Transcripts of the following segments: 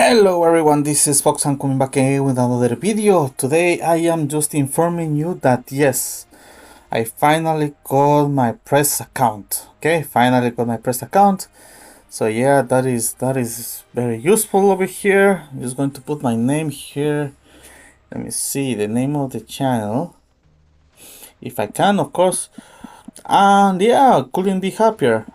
Hello everyone, this is Foxhound coming back again with another video. Today I am just informing you that yes, I finally got my press account. Okay, finally got my press account. So yeah, that is very useful over here. I'm just going to put my name here. Let me see the name of the channel. If I can, of course. And yeah, couldn't be happier.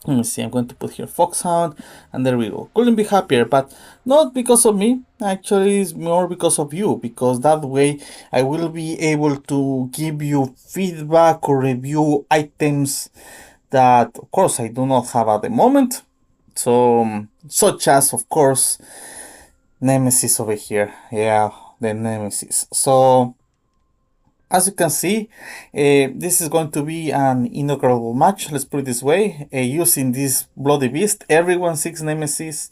Let me see, I'm going to put here Foxhound, and there we go. Couldn't be happier, but not because of me. Actually, it's more because of you, because that way I will be able to give you feedback or review items that, of course, I do not have at the moment. So, such as, of course, Nemesis over here. Yeah, the Nemesis. So, as you can see, this is going to be an inaugural match, let's put it this way, using this Bloody Beast. Everyone seeks Nemesis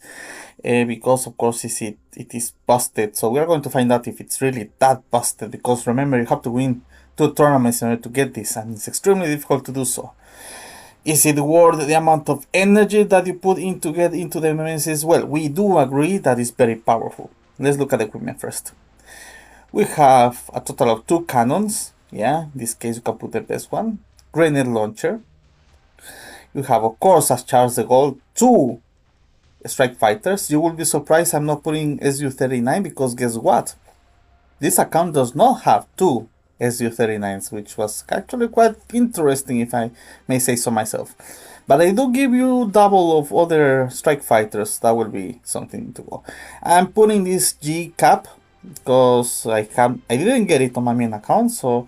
because, of course, it is busted. So we are going to find out if it's really that busted, because remember, you have to win 2 tournaments in order to get this, and it's extremely difficult to do so. Is it worth the amount of energy that you put in to get into the Nemesis? Well, we do agree that it's very powerful. Let's look at the equipment first. We have a total of 2 cannons. Yeah, in this case, you can put the best one. Grenade launcher. You have, of course, as Charles de Gaulle, 2 strike fighters. You will be surprised I'm not putting Su-39 because guess what? This account does not have 2 Su-39s, which was actually quite interesting, if I may say so myself. But I do give you double of other strike fighters. That will be something to go. I'm putting this G cap because I didn't get it on my main account, so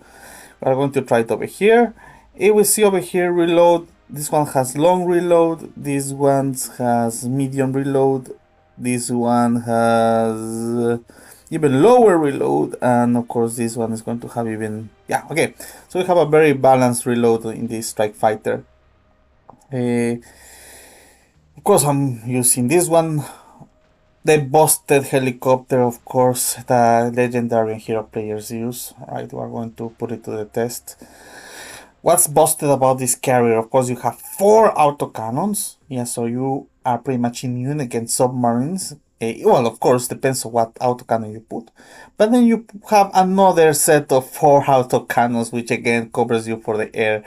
we're going to try it over here. If we see over here reload, this one has long reload, this one has medium reload, this one has even lower reload, and of course this one is going to have even, yeah, okay, so we have a very balanced reload in this strike fighter. Of course I'm using this one. The busted helicopter, of course, the legendary and hero players use. Alright, we're going to put it to the test. What's busted about this carrier? Of course, you have 4 autocannons. Yeah, so you are pretty much immune against submarines. Well, of course, depends on what autocannon you put. But then you have another set of 4 autocannons, which again covers you for the air.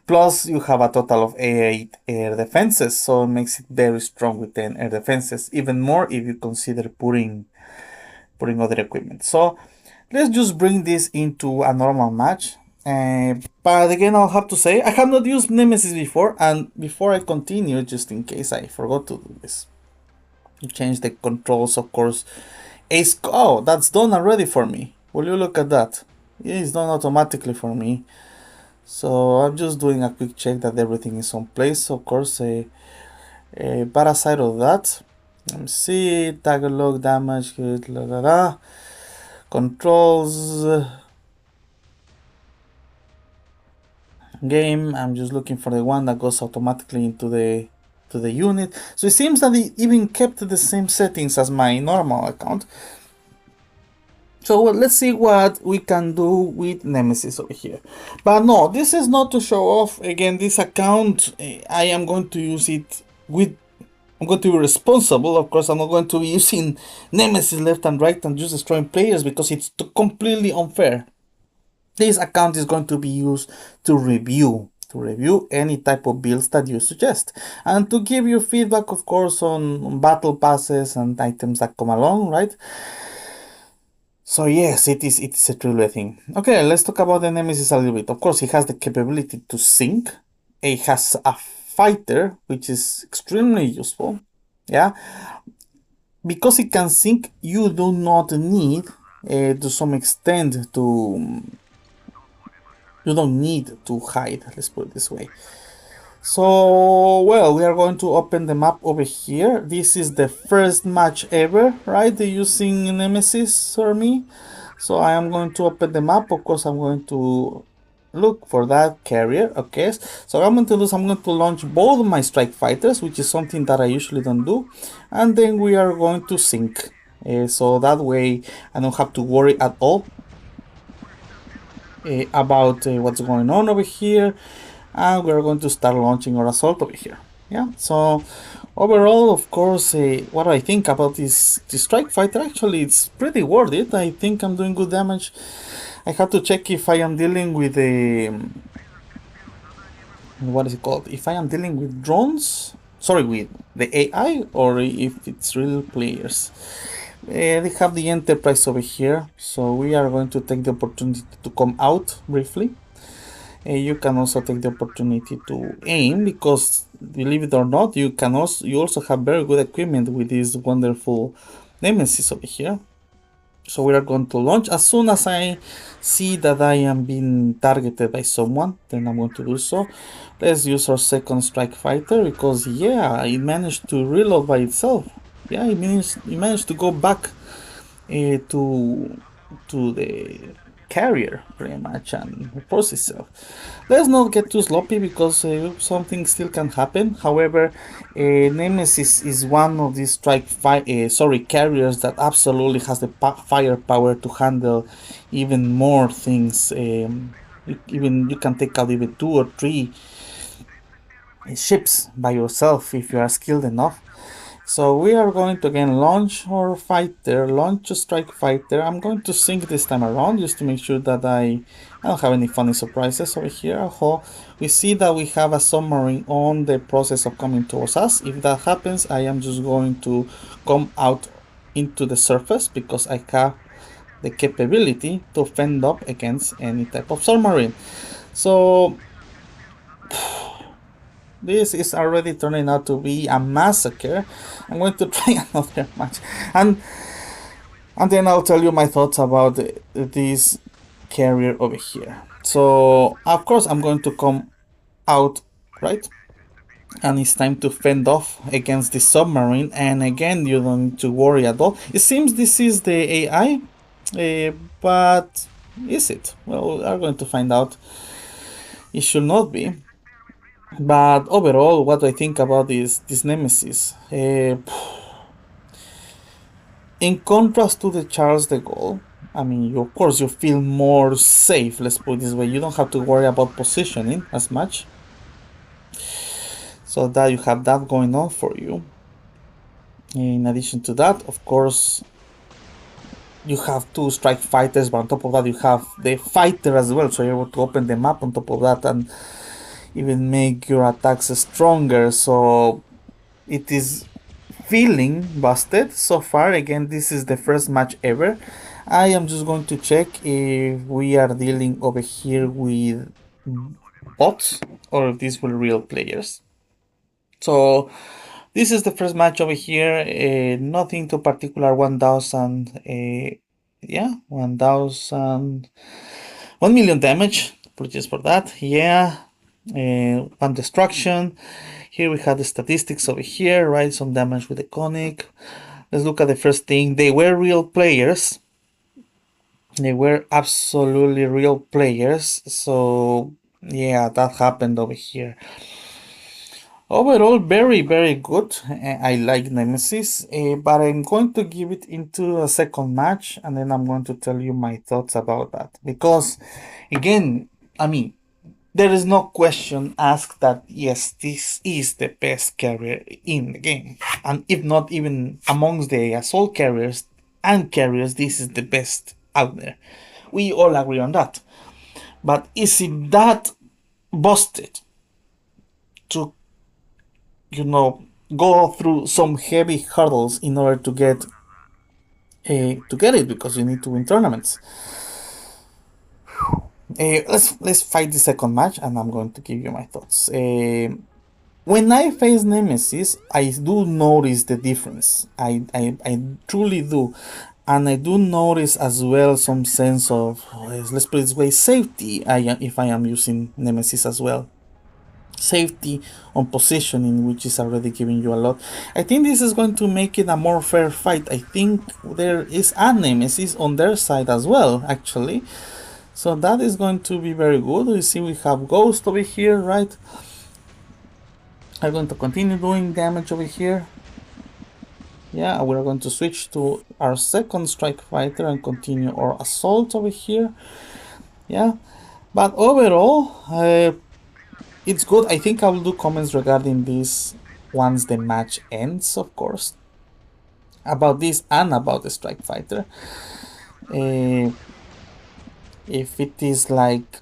Plus, you have a total of 8 air defenses, so it makes it very strong with 10 air defenses. Even more if you consider putting other equipment. So, let's just bring this into a normal match. But again, I'll have to say, I have not used Nemesis before, and before I continue, just in case I forgot to do this, you change the controls, of course. Oh, that's done already for me. Will you look at that? It's done automatically for me. So I'm just doing a quick check that everything is on place. Of course, but aside of that, let me see, tag log damage, controls, game. I'm just looking for the one that goes automatically into the unit. So it seems that it even kept the same settings as my normal account. So let's see what we can do with Nemesis over here. But no, this is not to show off. Again, this account, I am going to use it with, I'm going to be responsible. Of course, I'm not going to be using Nemesis left and right and just destroying players because it's completely unfair. This account is going to be used to review any type of builds that you suggest, and to give you feedback, of course, on battle passes and items that come along, right? So yes, it is a truly a thing. Okay, let's talk about the Nemesis a little bit. Of course, it has the capability to sink. It has a fighter, which is extremely useful. Yeah, because it can sink, you do not need, to some extent, to you don't need to hide, let's put it this way. So, well, we are going to open the map over here. This is the first match ever, right? Using Nemesis for me. So I am going to open the map. Of course, I'm going to look for that carrier. Okay, so what I'm going to do is I'm going to launch both my strike fighters, which is something that I usually don't do. And then we are going to sink. So that way I don't have to worry at all about what's going on over here, and we're going to start launching our assault over here. Yeah, so Overall, of course, what I think about this strike fighter, actually, it's pretty worth it. I think I'm doing good damage. I have to check if I am dealing with a what is it called? If I am dealing with drones, sorry, with the AI, or if it's real players. They have the Enterprise over here, so we are going to take the opportunity to come out briefly. You can also take the opportunity to aim, because believe it or not, you also have very good equipment with this wonderful Nemesis over here. So we are going to launch. As soon as I see that I am being targeted by someone, then I'm going to do so. Let's use our second strike fighter, because yeah, it managed to reload by itself. Yeah, it managed to go back to the carrier pretty much and repose itself. Let's not get too sloppy, because something still can happen. However, Nemesis is one of these carriers that absolutely has the firepower to handle even more things. Even you can take out even 2 or 3 ships by yourself if you are skilled enough. So we are going to again launch a strike fighter. I'm going to sync this time around just to make sure that I don't have any funny surprises over here. We see that we have a submarine on the process of coming towards us. If that happens, I am just going to come out into the surface, because I have the capability to fend up against any type of submarine. So this is already turning out to be a massacre. I'm going to try another match, and then I'll tell you my thoughts about this carrier over here. So of course I'm going to come out, right? And it's time to fend off against the submarine, and again, you don't need to worry at all. It seems this is the AI, but is it? Well, we are going to find out. It should not be. But overall, what do I think about this Nemesis? In contrast to the Charles de Gaulle, I mean, of course, you feel more safe, let's put it this way. You don't have to worry about positioning as much. So that you have that going on for you. In addition to that, of course, you have 2 strike fighters, but on top of that, you have the fighter as well. So you're able to open the map on top of that and even make your attacks stronger. So it is feeling busted so far. Again, this is the first match ever. I am just going to check if we are dealing over here with bots or if these were real players. So this is the first match over here. Nothing too particular. 1000 yeah, 1000 1 million damage purchase for that. Yeah, 1 destruction. Here we have the statistics over here, right? Some damage with the conic. Let's look at the first thing. They were real players. They were absolutely real players. So yeah, that happened over here. Overall, very, very good. I like Nemesis, but I'm going to give it into a second match, and then I'm going to tell you my thoughts about that. Because, again, I mean, there is no question asked that, yes, this is the best carrier in the game. And if not even amongst the assault carriers and carriers, this is the best out there. We all agree on that. But is it that busted to, go through some heavy hurdles in order to get it, because you need to win tournaments? Let's fight the second match, and I'm going to give you my thoughts. When I face Nemesis, I do notice the difference. I truly do. And I do notice as well some sense of, let's put it this way, safety if I am using Nemesis as well. Safety on positioning, which is already giving you a lot. I think this is going to make it a more fair fight. I think there is a Nemesis on their side as well, actually. So that is going to be very good. You see we have Ghost over here, right? I'm going to continue doing damage over here. Yeah, we're going to switch to our second strike fighter and continue our assault over here. Yeah, but overall, it's good. I think I will do comments regarding this once the match ends, of course. About this and about the Strike Fighter. If it is like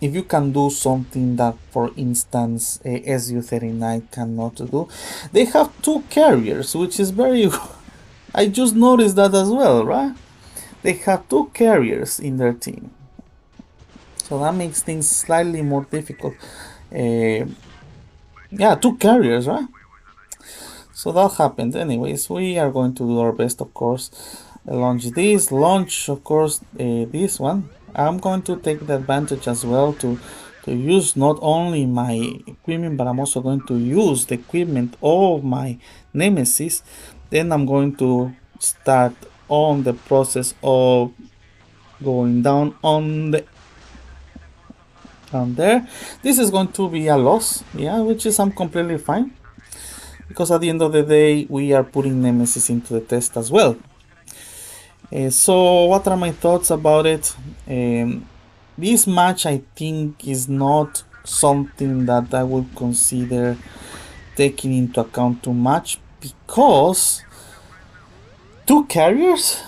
if you can do something that, for instance, SU-39 cannot do, they have two carriers, which is very. I just noticed that as well, right? They have two carriers in their team, so that makes things slightly more difficult. Yeah, two carriers, right? So that happened. Anyways, we are going to do our best, of course. Launch, of course, this one. I'm going to take the advantage as well to use not only my equipment, but I'm also going to use the equipment of my Nemesis. Then I'm going to start on the process of going down on the down there. This is going to be a loss, yeah, which is I'm completely fine, because at the end of the day we are putting Nemesis into the test as well. So what are my thoughts about it? This match, I think, is not something that I would consider taking into account too much, because two carriers?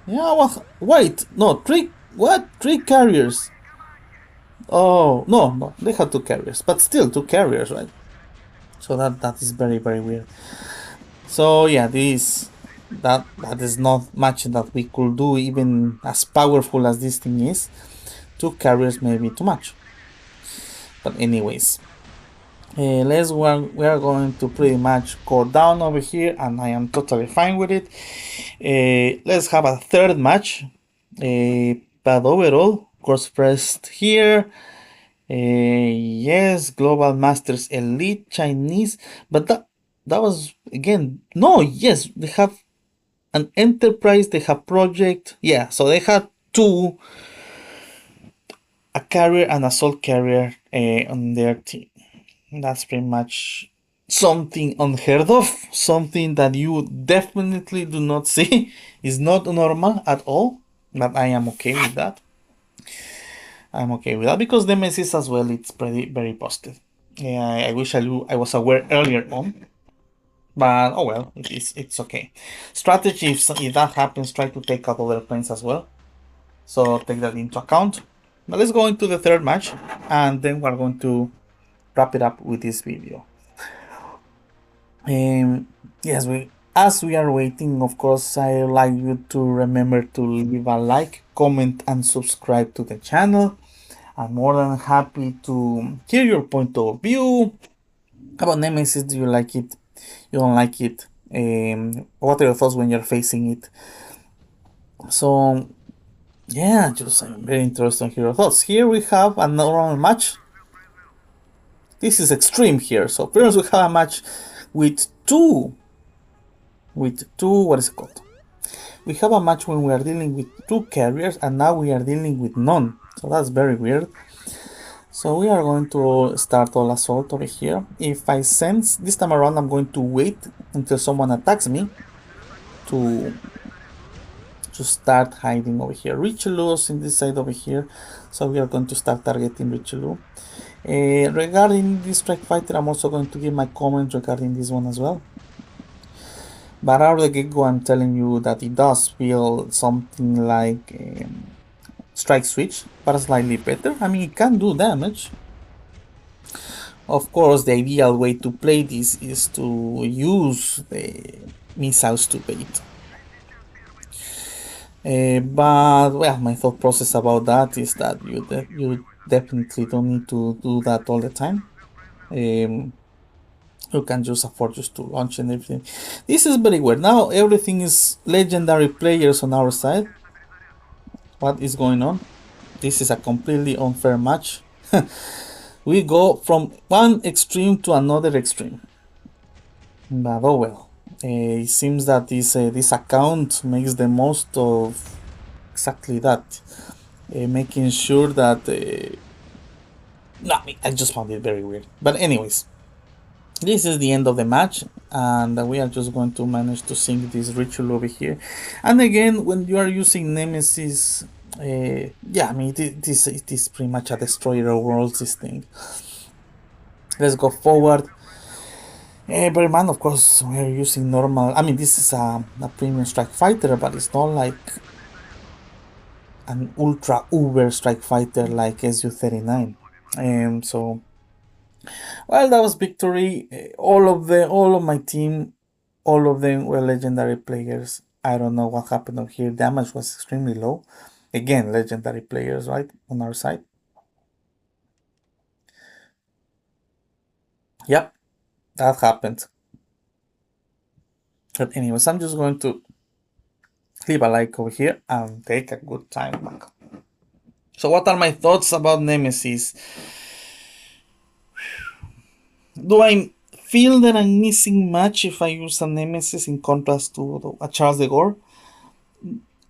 Yeah, well, wait, no, three, what? Three carriers? Oh, no, they have two carriers, but still two carriers, right? So that is very, very weird. So yeah, that is not much that we could do, even as powerful as this thing is. Two carriers may be too much. But anyways, we are going to pretty much go down over here, and I am totally fine with it. Let's have a third match. But overall, course first here. Yes, Global Masters Elite Chinese, but that was again no. Yes, they have an Enterprise. They have Project. Yeah, so they had two, a carrier and assault carrier on their team. That's pretty much something unheard of, something that you definitely do not see. Is not normal at all, but I am okay with that. I'm okay with that, because Nemesis as well, it's pretty very positive. Yeah, I wish I was aware earlier on, but oh well, it's okay. Strategy, if that happens, try to take out other planes as well, so take that into account. But let's go into the third match, and then we're going to wrap it up with this video. Yes, as we are waiting, of course, I would like you to remember to leave a like, comment, and subscribe to the channel. I'm more than happy to hear your point of view about Nemesis. Do you like it? You don't like it? What are your thoughts when you're facing it? So, yeah, just I'm very interested to hear your thoughts. Here we have another match. This is extreme here. So first we have a match with two, what is it called? We have a match when we are dealing with two carriers, and now we are dealing with none. So that's very weird. So we are going to start all assault over here. If I sense, this time around I'm going to wait until someone attacks me to start hiding over here. Richelieu is in this side over here, so we are going to start targeting Richelieu. Regarding this Strike Fighter, I'm also going to give my comment regarding this one as well. But out of the get-go, I'm telling you that it does feel something like Strike Switch, but slightly better. I mean, it can do damage. Of course, the ideal way to play this is to use the missiles to bait. But well, my thought process about that is that you definitely don't need to do that all the time. You can just afford just to launch and everything. This is very weird. Now everything is legendary players on our side. What is going on? This is a completely unfair match. We go from one extreme to another extreme. But oh well. It seems that this account makes the most of exactly that. Making sure that... no, I just found it very weird. But anyways. This is the end of the match, and we are just going to manage to sink this ritual over here. And again, when you are using Nemesis, yeah, I mean, it is pretty much a destroyer of worlds, this thing. Let's go forward. Bear in mind, of course, we're using normal. I mean, this is a premium strike fighter, but it's not like an ultra uber strike fighter like SU-39. So well, that was victory. All of my team, all of them were legendary players. I don't know what happened over here. Damage was extremely low. Again, legendary players, right, on our side. Yep, that happened. But anyways, I'm just going to leave a like over here and take a good time back. So what are my thoughts about Nemesis? Do I feel that I'm missing much if I use a Nemesis in contrast to a Charles de Gaulle?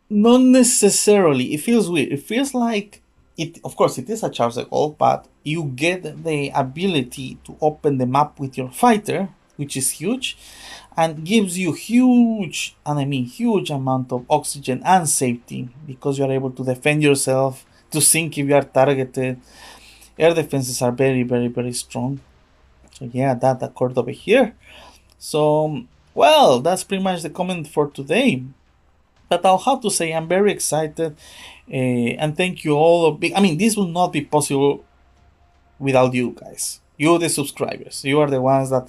Not necessarily. It feels weird. It feels like it. Of course, it is a Charles de Gaulle, but you get the ability to open the map with your fighter, which is huge, and gives you huge, and I mean huge amount of oxygen and safety because you are able to defend yourself, to sink if you are targeted. Air defenses are very, very, very strong. So yeah, that occurred over here. So well, that's pretty much the comment for today. But I'll have to say I'm very excited, and thank you all. I mean, this will not be possible without you guys. You, the subscribers. You are the ones that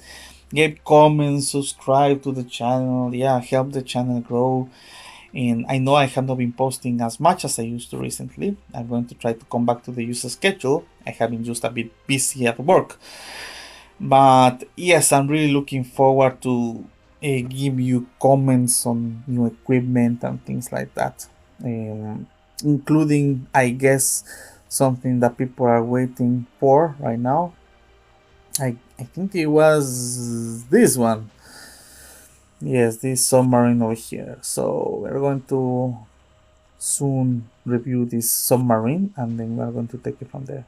gave comments, subscribe to the channel. Yeah, help the channel grow. And I know I have not been posting as much as I used to recently. I'm going to try to come back to the user schedule. I have been just a bit busy at work. But yes, I'm really looking forward to give you comments on new equipment and things like that, including, I guess, something that people are waiting for right now. I think it was this one. Yes, this submarine over here. So we're going to soon review this submarine and then we're going to take it from there.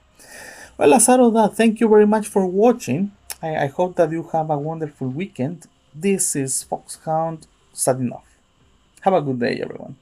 Well, aside of that, thank you very much for watching. I hope that you have a wonderful weekend. This is Foxhound signing off. Have a good day, everyone.